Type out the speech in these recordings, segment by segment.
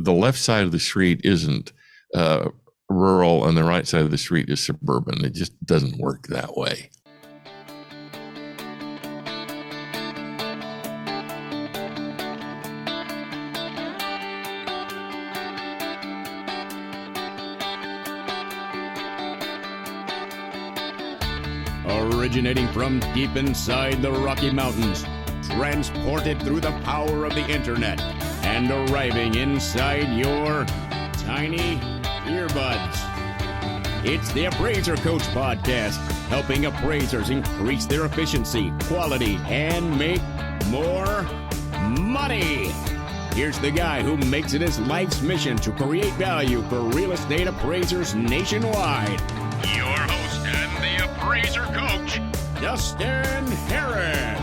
the left side of the street isn't rural and the right side of the street is suburban. It just doesn't work that way. Originating from deep inside the Rocky Mountains, transported through the power of the internet, and arriving inside your tiny earbuds. It's the Appraiser Coach Podcast, helping appraisers increase their efficiency, quality, and make more money. Here's the guy who makes it his life's mission to create value for real estate appraisers nationwide. Your host and the Appraiser Coach, Dustin Harris.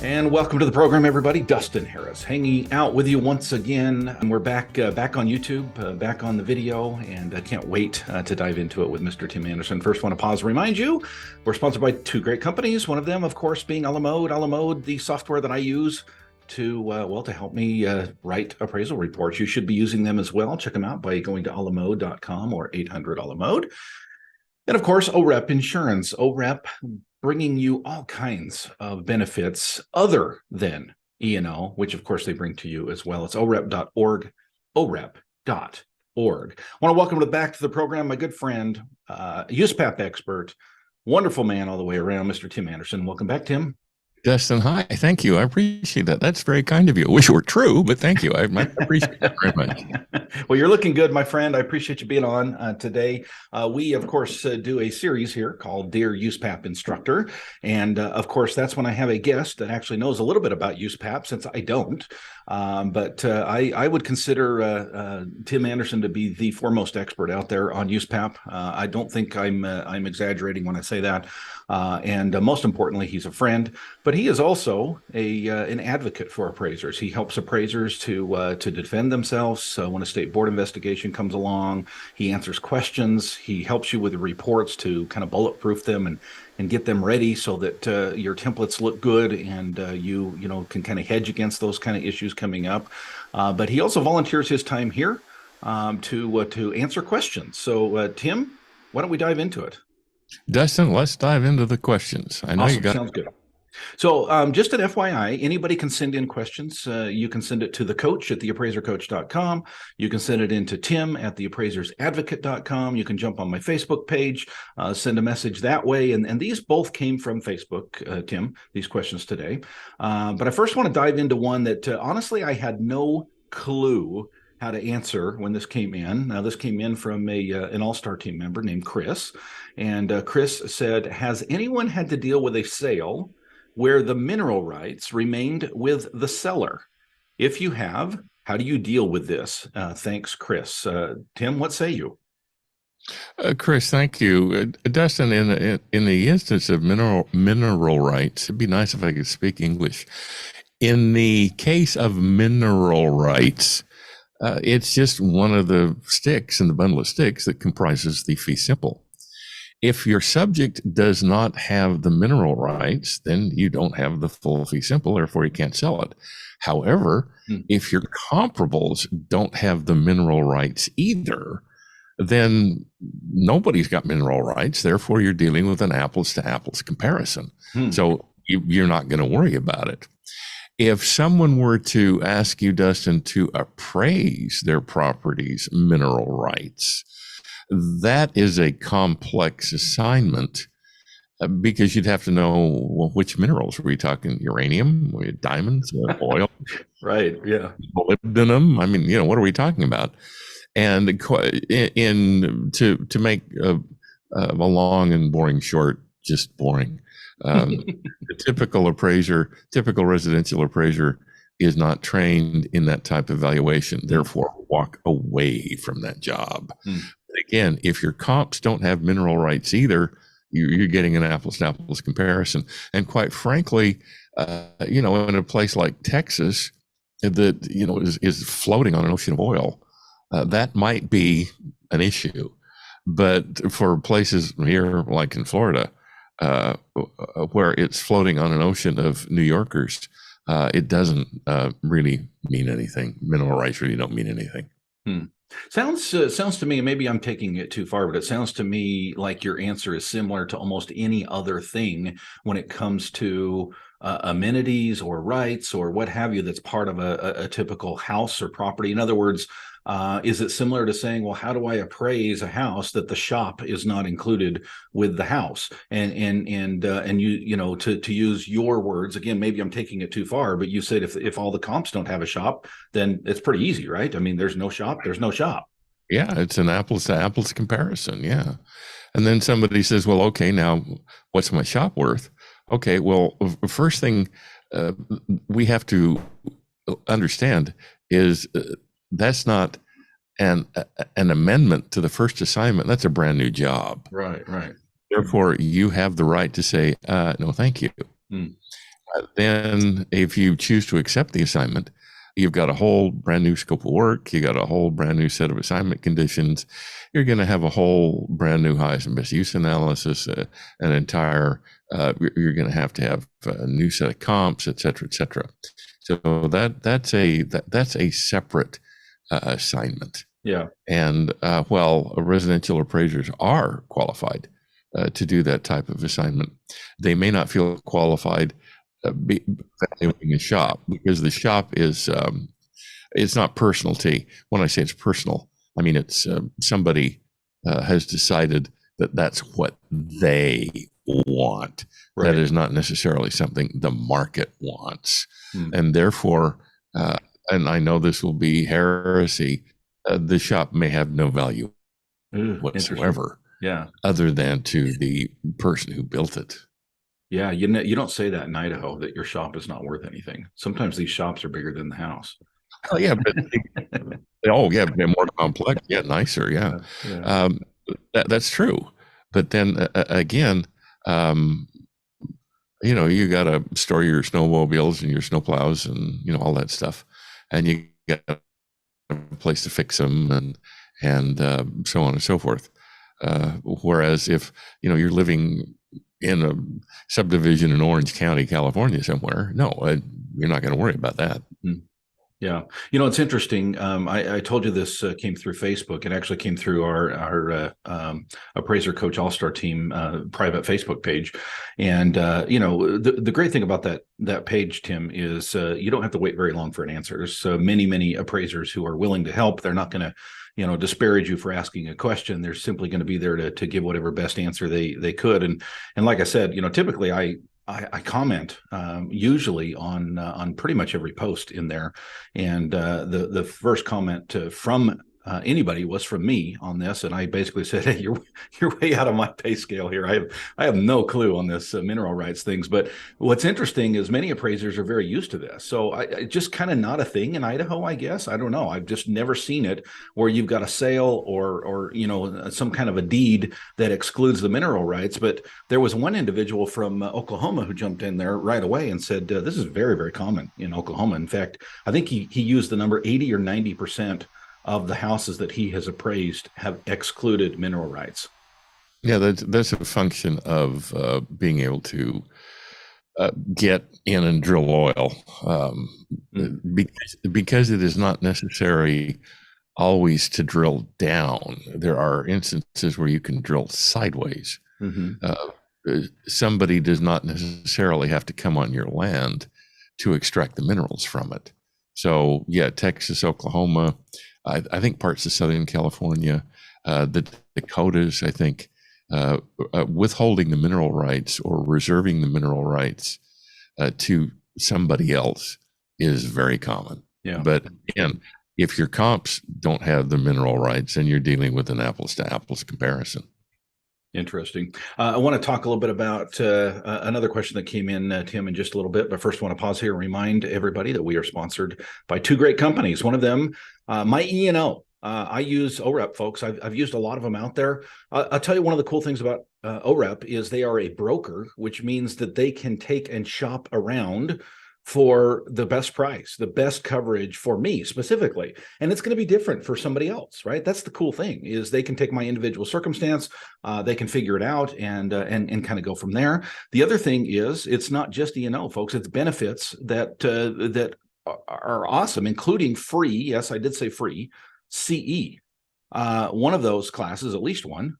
And welcome to the program, everybody. Dustin Harris hanging out with you once again. And we're back on YouTube, back on the video, and I can't wait to dive into it with Mr. Tim Andersen. First, want to pause and remind you, we're sponsored by two great companies. One of them, of course, being Alamode. Alamode, the software that I use to help me write appraisal reports. You should be using them as well. Check them out by going to alamode.com or 800-ALAMODE. And of course, OREP Insurance. OREP bringing you all kinds of benefits other than E&O, which of course they bring to you as well. It's orep.org, orep.org. I want to welcome back to the program my good friend, USPAP expert, wonderful man all the way around, Mr. Tim Andersen. Welcome back, Tim. Dustin, hi. Thank you. I appreciate that. That's very kind of you. I wish it were true, but thank you. I appreciate that very much. Well, you're looking good, my friend. I appreciate you being on today. We, of course, do a series here called Dear USPAP Instructor. And, of course, that's when I have a guest that actually knows a little bit about USPAP, since I don't. But I would consider Tim Andersen to be the foremost expert out there on USPAP. I don't think I'm exaggerating when I say that. And most importantly, he's a friend, but he is also an advocate for appraisers. He helps appraisers to defend themselves when a state board investigation comes along. He answers questions. He helps you with the reports to kind of bulletproof them and get them ready so that your templates look good and you can kind of hedge against those kind of issues coming up. But he also volunteers his time here to answer questions. So Tim, why don't we dive into it? Dustin, let's dive into the questions. I know awesome. You got sounds good. So just an FYI, anybody can send in questions. You can send it to the coach at theappraisercoach.com. You can send it in to Tim at theappraisersadvocate.com. You can jump on my Facebook page, send a message that way. And these both came from Facebook, Tim, these questions today. But I first want to dive into one that honestly, I had no clue how to answer when this came in. Now, this came in from an all-star team member named Chris. And Chris said, has anyone had to deal with a sale where the mineral rights remained with the seller? If you have, how do you deal with this? Thanks, Chris. Tim, what say you? Chris, thank you. Dustin, in the instance of mineral rights, it'd be nice if I could speak English. In the case of mineral rights, it's just one of the sticks in the bundle of sticks that comprises the fee simple. If your subject does not have the mineral rights, then you don't have the full fee simple, therefore you can't sell it. However, if your comparables don't have the mineral rights either, then nobody's got mineral rights, therefore you're dealing with an apples to apples comparison. So you're not going to worry about it. If someone were to ask you, Dustin, to appraise their property's mineral rights, that is a complex assignment because you'd have to know, well, which minerals. Were we talking uranium, diamonds, oil? Right, yeah. Molybdenum? I mean, what are we talking about? And to make a long and boring short, just boring. The typical residential appraiser is not trained in that type of evaluation, therefore walk away from that job. Again, if your comps don't have mineral rights either, you're getting an apples to apples comparison. And quite frankly, in a place like Texas that, is floating on an ocean of oil, that might be an issue. But for places here, like in Florida, where it's floating on an ocean of New Yorkers, it doesn't really mean anything. Mineral rights really don't mean anything. Sounds to me, maybe I'm taking it too far, but it sounds to me like your answer is similar to almost any other thing when it comes to amenities or rights or what have you that's part of a typical house or property. In other words, is it similar to saying, well, how do I appraise a house that the shop is not included with the house? And you know, to use your words again, maybe I'm taking it too far, but you said if all the comps don't have a shop, then it's pretty easy, right? I mean, there's no shop, there's no shop. Yeah, it's an apples to apples comparison. Yeah. And then somebody says, well, okay, now what's my shop worth? Okay, well, first thing we have to understand is that's not an amendment to the first assignment. That's a brand new job. Right, right. Therefore, you have the right to say, no, thank you. Then if you choose to accept the assignment, you've got a whole brand new scope of work. You got a whole brand new set of assignment conditions. You're going to have a whole brand new highest and best use analysis, an entire, you're going to have a new set of comps, et cetera, et cetera. So that's a separate assignment. Yeah. And while residential appraisers are qualified to do that type of assignment, they may not feel qualified valuing a shop because the shop is it's not personality. When I say it's personal, I mean it's somebody has decided that that's what they want. Right. That is not necessarily something the market wants, and therefore, and I know this will be heresy. The shop may have no value whatsoever, other than to the person who built it. Yeah, you don't say that in Idaho, that your shop is not worth anything. Sometimes these shops are bigger than the house. Oh yeah, but they're more complex, nicer, Yeah. That's true. But then again, you know, you got to store your snowmobiles and your snowplows and you know all that stuff, and you got a place to fix them and so on and so forth. Whereas if you know you're living in a subdivision in Orange County, California somewhere, no, you're not going to worry about that. Yeah. You know, it's interesting. I told you this came through Facebook. It actually came through our Appraiser Coach All-Star Team private Facebook page. And, you know, the great thing about that page, Tim, is you don't have to wait very long for an answer. There's many appraisers who are willing to help. They're not going to, you know, disparage you for asking a question. They're simply going to be there to give whatever best answer they could. And like I said, you know, typically I comment usually on pretty much every post in there, and the first comment from anybody was from me on this, and I basically said, "Hey, you're way out of my pay scale here. I have no clue on this mineral rights things." But what's interesting is many appraisers are very used to this, so I just kind of not a thing in Idaho, I guess. I don't know. I've just never seen it where you've got a sale or you know some kind of a deed that excludes the mineral rights. But there was one individual from Oklahoma who jumped in there right away and said, "This is very common in Oklahoma. In fact, I think he used the number 80 or 90% of the houses that he has appraised have excluded mineral rights." Yeah, that's a function of being able to get in and drill oil, because it is not necessary always to drill down. There are instances where you can drill sideways. Somebody does not necessarily have to come on your land to extract the minerals from it. So yeah, Texas, Oklahoma, I think parts of Southern California, the Dakotas, I think, withholding the mineral rights or reserving the mineral rights to somebody else is very common. Yeah. But again, if your comps don't have the mineral rights, then you're dealing with an apples to apples comparison. Interesting. I want to talk a little bit about another question that came in, Tim, in just a little bit. But first, I want to pause here and remind everybody that we are sponsored by two great companies. One of them, my E&O. I use OREP, folks. I've used a lot of them out there. I'll tell you one of the cool things about OREP is they are a broker, which means that they can take and shop around for the best price, the best coverage for me specifically. And it's going to be different for somebody else, right? That's the cool thing, is they can take my individual circumstance, they can figure it out and kind of go from there. The other thing is, it's not just E&O, folks, it's benefits that are awesome, including free. Yes, I did say free CE. One of those classes, at least one,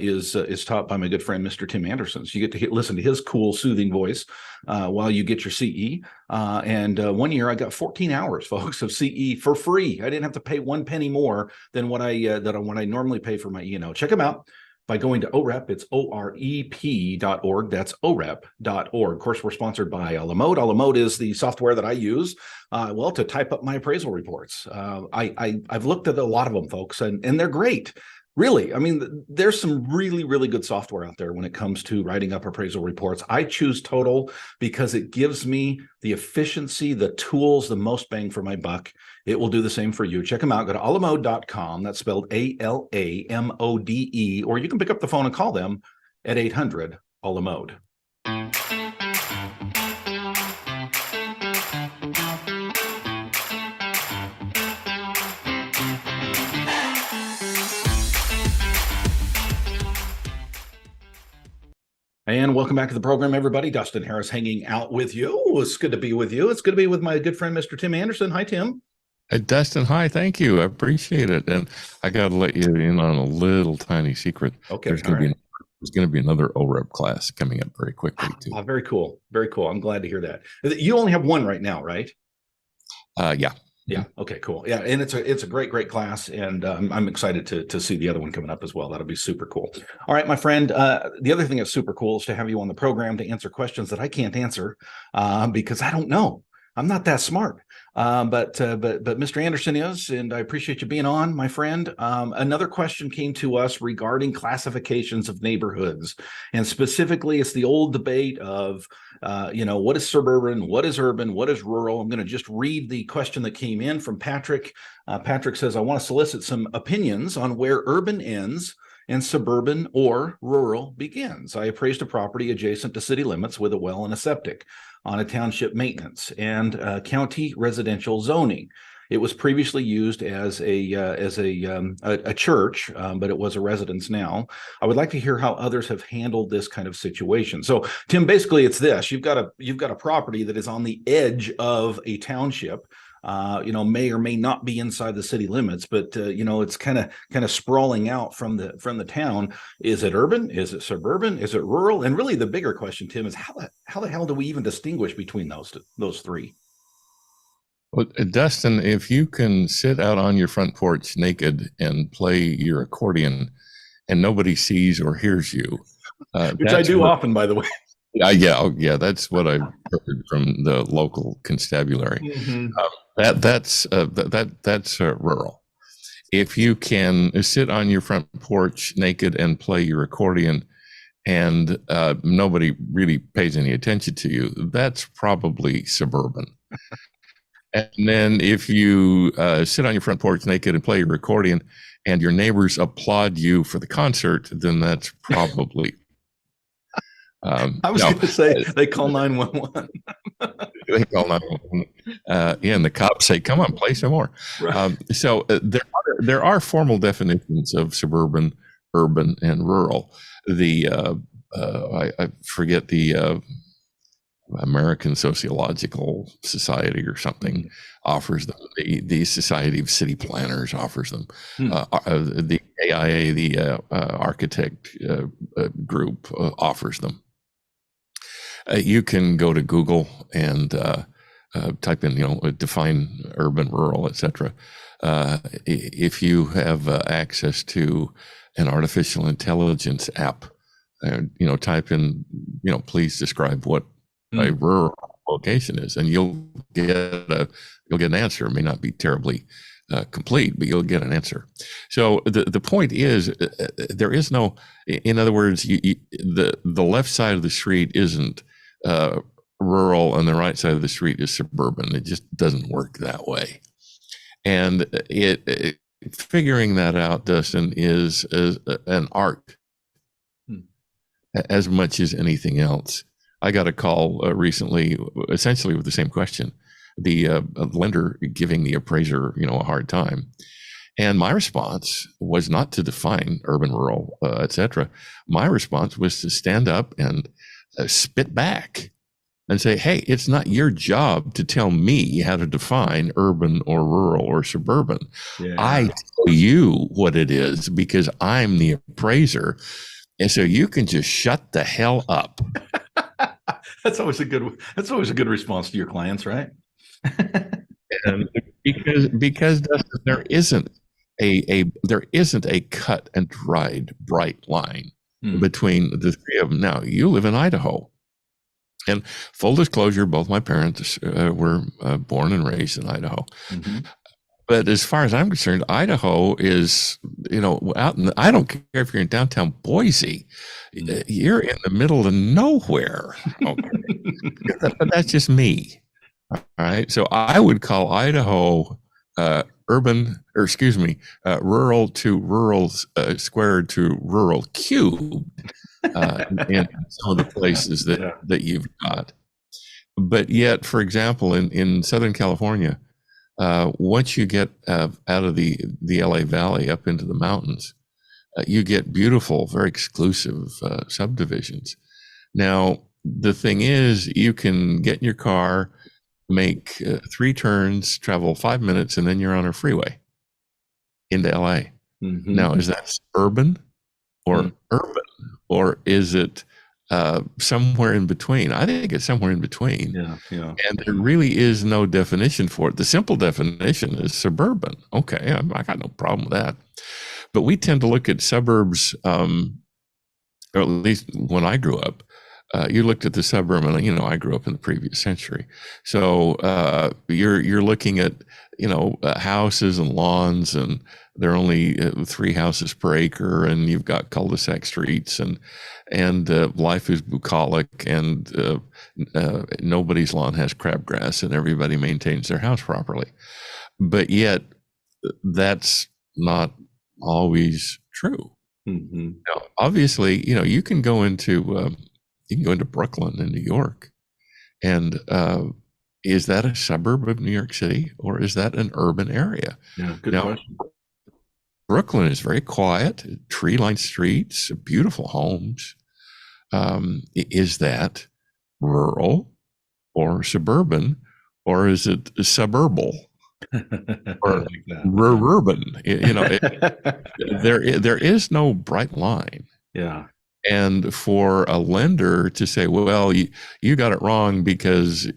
is taught by my good friend, Mr. Tim Andersen. So you get to listen to his cool, soothing voice while you get your CE. And 1 year I got 14 hours, folks, of CE for free. I didn't have to pay 1 penny more than what I normally pay for my E&O. Check them out by going to OREP. It's OREP.org. That's OREP.org. Of course, we're sponsored by A la Mode. A la Mode is the software that I use, to type up my appraisal reports. I've looked at a lot of them, folks, and they're great. Really, I mean, there's some really, really good software out there when it comes to writing up appraisal reports. I choose Total because it gives me the efficiency, the tools, the most bang for my buck. It will do the same for you. Check them out. Go to alamode.com. That's spelled ALAMODE, or you can pick up the phone and call them at 800-ALAMODE. And welcome back to the program, everybody. Dustin Harris hanging out with you. It's good to be with you. It's good to be with my good friend, Mr. Tim Andersen. Hi, Tim. Dustin, hi. Thank you. I appreciate it. And I got to let you in on a little tiny secret. Okay. There's going to be another OREP class coming up very quickly, too. Very cool. Very cool. I'm glad to hear that. You only have one right now, right? Yeah. Yeah. Okay, cool. Yeah. And it's a great class. And I'm excited to see the other one coming up as well. That'll be super cool. All right, my friend. The other thing that's super cool is to have you on the program to answer questions that I can't answer because I don't know. I'm not that smart. But Mr. Andersen is, and I appreciate you being on, my friend. Another question came to us regarding classifications of neighborhoods, and specifically, it's the old debate of, what is suburban, what is urban, what is rural. I'm going to just read the question that came in from Patrick. Patrick says, I want to solicit some opinions on where urban ends and suburban or rural begins. I appraised a property adjacent to city limits with a well and a septic on a township maintenance and county residential zoning. It was previously used as a church, but it was a residence now. I would like to hear how others have handled this kind of situation. So, Tim, basically, it's this: you've got a property that is on the edge of a township. May or may not be inside the city limits, but it's kind of sprawling out from the town. Is it urban? Is it suburban? Is it rural? And really, the bigger question, Tim, is how the hell do we even distinguish between those three? Well, Dustin, if you can sit out on your front porch naked and play your accordion, and nobody sees or hears you, which I do often, by the way. Yeah, that's what I've heard from the local constabulary. Mm-hmm. That's rural. If you can sit on your front porch naked and play your accordion, and nobody really pays any attention to you, that's probably suburban. And then if you sit on your front porch naked and play your accordion, and your neighbors applaud you for the concert, then that's probably. I was going to say they call 911. They call 911. And the cops say, "Come on, play some more." Right. So there are formal definitions of suburban, urban, and rural. I forget the American Sociological Society or something offers them. The Society of City Planners offers them. The AIA, the architect group, offers them. You can go to Google and type in, define urban, rural, etc. If you have access to an artificial intelligence app, type in, please describe what a rural location is, and you'll get an answer. It may not be terribly complete, but you'll get an answer. So the point is, there is no, in other words, the left side of the street isn't rural and the right side of the street is suburban. It just doesn't work that way. And figuring that out, Dustin, is an art as much as anything else. I got a call recently, essentially with the same question. The lender giving the appraiser, a hard time. And my response was not to define urban, rural, etc. My response was to stand up and spit back and say, hey, it's not your job to tell me how to define urban or rural or suburban. Yeah. I tell you what it is because I'm the appraiser. And so you can just shut the hell up. That's always a good response to your clients, right? And because Dustin, there isn't a cut and dried bright line between the three of them. Now, you live in Idaho, and full disclosure, both my parents were born and raised in Idaho. Mm-hmm. But as far as I'm concerned, Idaho is, I don't care if you're in downtown Boise, you're in the middle of nowhere. Okay. But that's just me. All right. So I would call Idaho rural to rural squared to rural cubed in some of the places that you've got. But yet, for example, in Southern California, once you get out of the LA Valley up into the mountains, you get beautiful, very exclusive subdivisions. Now, the thing is, you can get in your car, make 3 turns, travel 5 minutes, and then you're on a freeway into LA. Mm-hmm. Now, is that urban or urban, or is it somewhere in between? I think it's somewhere in between. Yeah. And there really is no definition for it. The simple definition is suburban. Okay, I got no problem with that. But we tend to look at suburbs, or at least when I grew up, you looked at the suburb, and I grew up in the previous century. So you're looking at houses and lawns, and there are only 3 houses per acre, and you've got cul-de-sac streets, and life is bucolic, and nobody's lawn has crabgrass, and everybody maintains their house properly. But yet, that's not always true. Mm-hmm. Now, obviously, you can go into Brooklyn in New York, and is that a suburb of New York City, or is that an urban area? Yeah, good question. Brooklyn is very quiet, tree-lined streets, beautiful homes. Is that rural or suburban, or is it suburbal or urban? There is no bright line. Yeah. And for a lender to say, well, you got it wrong because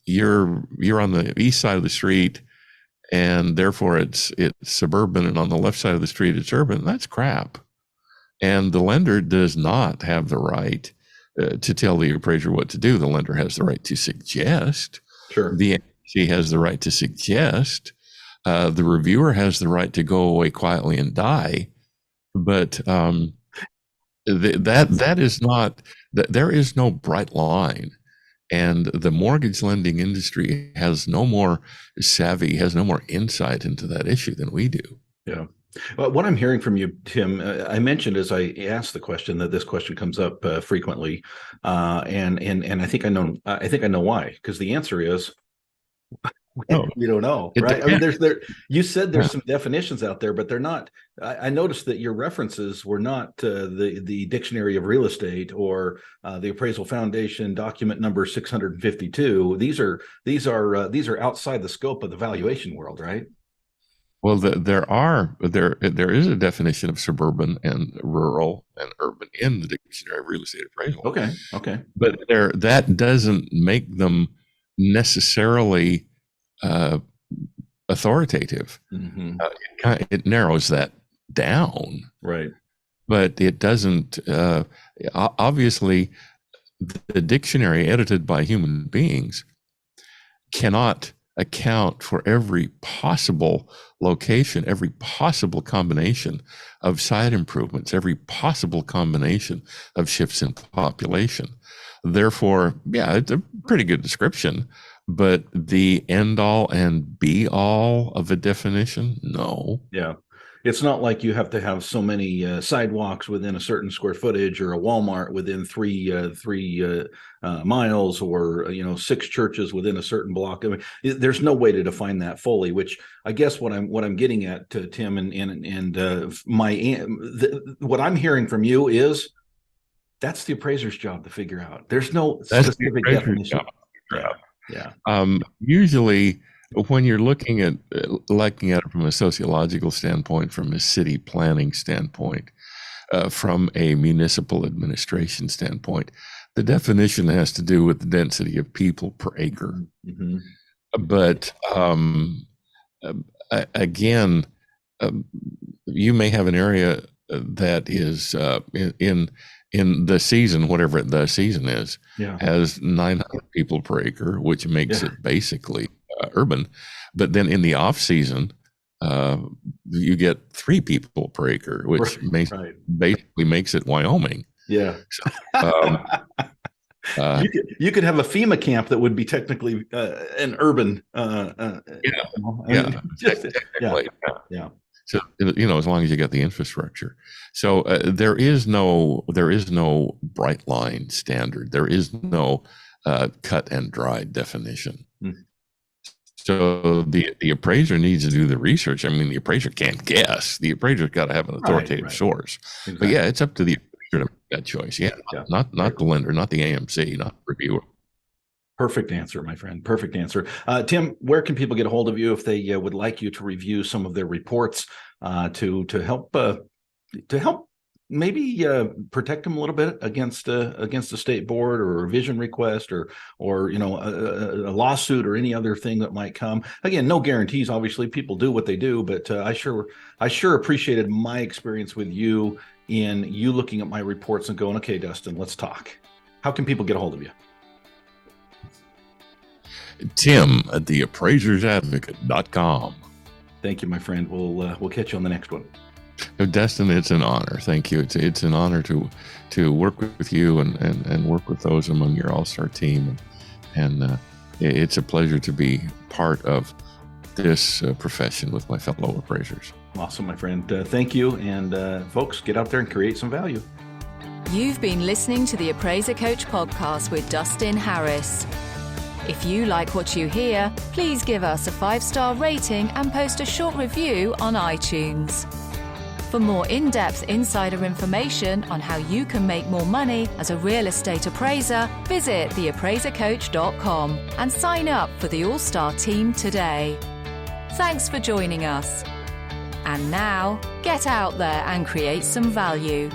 you're on the east side of the street, and therefore it's suburban, and on the left side of the street it's urban, that's crap. And the lender does not have the right to tell the appraiser what to do. The lender has the right to suggest. Sure. The agency has the right to suggest. The reviewer has the right to go away quietly and die. But that is not, there is no bright line. And the mortgage lending industry has no more savvy, has no more insight into that issue than we do. Yeah. Well, what I'm hearing from you, Tim, I mentioned as I asked the question that this question comes up frequently, and I think I know why, because the answer is we don't know, right? I mean, you said there's some definitions out there, but they're not. I noticed that your references were not the Dictionary of Real Estate or the Appraisal Foundation document number 652. These are outside the scope of the valuation world, right? Well, there is a definition of suburban and rural and urban in the Dictionary of Real Estate Appraisal. Okay. But that doesn't make them necessarily authoritative. Mm-hmm. It narrows that down, right? But it doesn't. Obviously, the dictionary edited by human beings cannot account for every possible location, every possible combination of site improvements, every possible combination of shifts in population. Therefore, yeah, it's a pretty good description, but the end all and be all of a definition, no. Yeah. It's not like you have to have so many sidewalks within a certain square footage, or a Walmart within three miles, or 6 churches within a certain block. I mean, there's no way to define that fully. Which I guess what I'm getting at, Tim, what I'm hearing from you is that's the appraiser's job to figure out. There's no specific definition. Yeah. Usually, when you're looking at it from a sociological standpoint, from a city planning standpoint, from a municipal administration standpoint, the definition has to do with the density of people per acre. Mm-hmm. But again, you may have an area that is in the season, whatever the season is, has 900 people per acre, which makes it basically urban. But then in the off season, you get 3 people per acre, which basically makes it Wyoming. Yeah. So, you could have a FEMA camp that would be technically an urban. Yeah. So as long as you got the infrastructure. So there is no bright line standard. There is no cut and dried definition. Mm. So the appraiser needs to do the research. I mean, the appraiser can't guess. The appraiser's got to have an authoritative source. Exactly. But yeah, it's up to the appraiser to make that choice. Not the lender, not the AMC, not the reviewer. Perfect answer, my friend. Perfect answer. Tim, where can people get a hold of you if they would like you to review some of their reports to help maybe protect them a little bit against a state board or a revision request or a lawsuit or any other thing that might come? Again, no guarantees. Obviously, people do what they do, but I sure appreciated my experience with you in you looking at my reports and going, okay, Dustin, let's talk. How can people get a hold of you? Tim at theappraisersadvocate.com. Thank you, my friend. We'll catch you on the next one. Dustin, it's an honor. Thank you. It's an honor to work with you and work with those among your all-star team. And it's a pleasure to be part of this profession with my fellow appraisers. Awesome, my friend. Thank you. And folks, get out there and create some value. You've been listening to the Appraiser Coach podcast with Dustin Harris. If you like what you hear, please give us a 5-star rating and post a short review on iTunes. For more in-depth insider information on how you can make more money as a real estate appraiser, visit theappraisercoach.com and sign up for the All-Star team today. Thanks for joining us. And now, get out there and create some value.